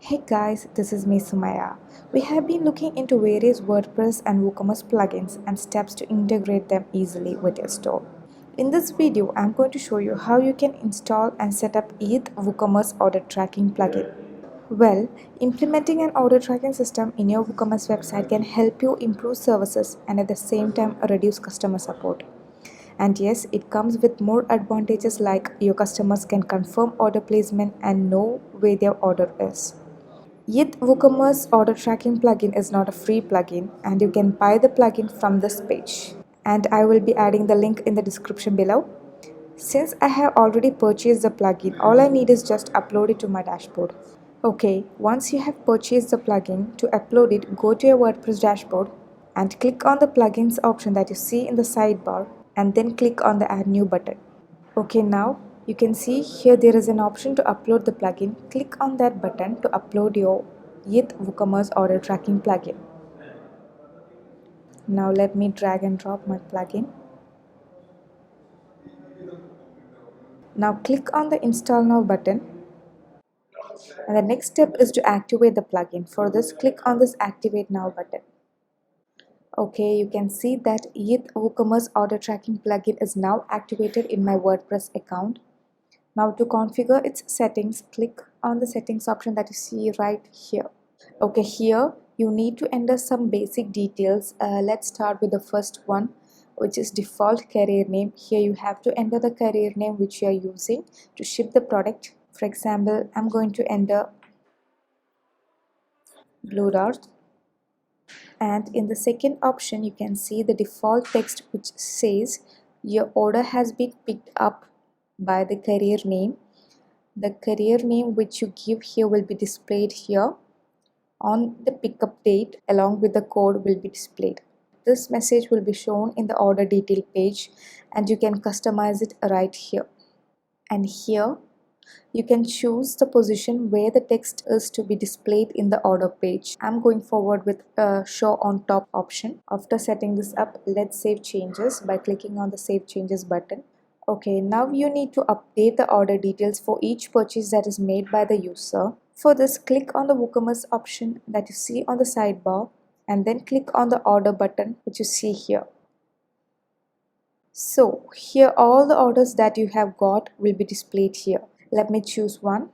Hey guys, this is me Sumaya. We have been looking into various WordPress and WooCommerce plugins and steps to integrate them easily with your store. In this video, I'm going to show you how you can install and set up YITH WooCommerce order tracking plugin. Well, implementing an order tracking system in your WooCommerce website can help you improve services and at the same time reduce customer support. And yes, it comes with more advantages like your customers can confirm order placement and know where their order is. YITH WooCommerce order tracking plugin is not a free plugin and you can buy the plugin from this page. And I will be adding the link in the description below. Since I have already purchased the plugin, all I need is just upload it to my dashboard. Okay, once you have purchased the plugin, to upload it, go to your WordPress dashboard and click on the plugins option that you see in the sidebar and then click on the add new button. Okay, now you can see here there is an option to upload the plugin. Click on that button to upload your YITH WooCommerce order tracking plugin. Now let me drag and drop my plugin. Now click on the install now button. And the next step is to activate the plugin. For this, click on this activate now button. Okay, you can see that YITH WooCommerce order tracking plugin is now activated in my WordPress account. Now to configure its settings, click on the settings option that you see right here. Okay, here you need to enter some basic details. Let's start with the first one, which is default carrier name. Here you have to enter the carrier name which you are using to ship the product. For example, I'm going to enter Blue Dart. And in the second option, you can see the default text which says your order has been picked up by the carrier name. The carrier name which you give here will be displayed here on the pickup date along with the code will be displayed. This message will be shown in the order detail page and you can customize it right here. And here you can choose the position where the text is to be displayed in the order page. I'm going forward with show on top option. After setting this up, let's save changes by clicking on the save changes button. Okay, now you need to update the order details for each purchase that is made by the user. For this, click on the WooCommerce option that you see on the sidebar and then click on the order button which you see here. So here all the orders that you have got will be displayed here. Let me choose one.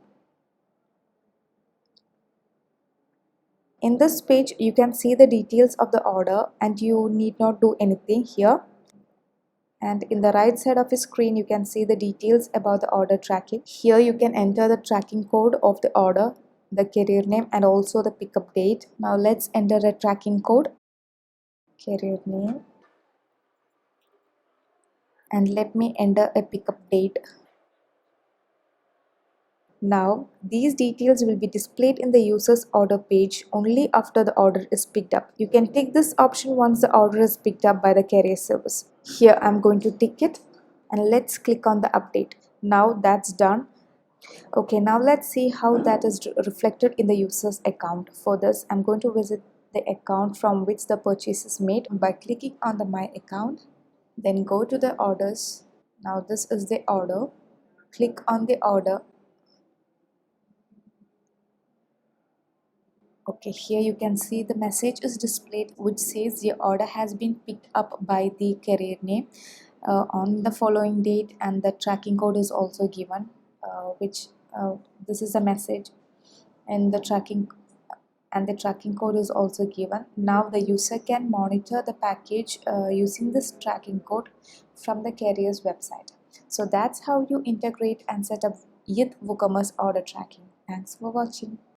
In this page, you can see the details of the order and you need not do anything here. And in the right side of the screen, you can see the details about the order tracking. Here you can enter the tracking code of the order, the carrier name and also the pickup date. Now let's enter a tracking code, carrier name, and let me enter a pickup date. Now, these details will be displayed in the user's order page only after the order is picked up. You can tick this option once the order is picked up by the carrier service. Here I'm going to tick it and let's click on the update. Now that's done. Okay, now let's see how that is reflected in the user's account. For this, I'm going to visit the account from which the purchase is made by clicking on the My Account. Then go to the orders. Now this is the order. Click on the order. Okay, here you can see the message is displayed which says your order has been picked up by the carrier name on the following date, and the tracking code is also given this is a message and the tracking code is also given. Now the user can monitor the package using this tracking code from the carrier's website. So that's how you integrate and set up YITH WooCommerce order tracking. Thanks for watching.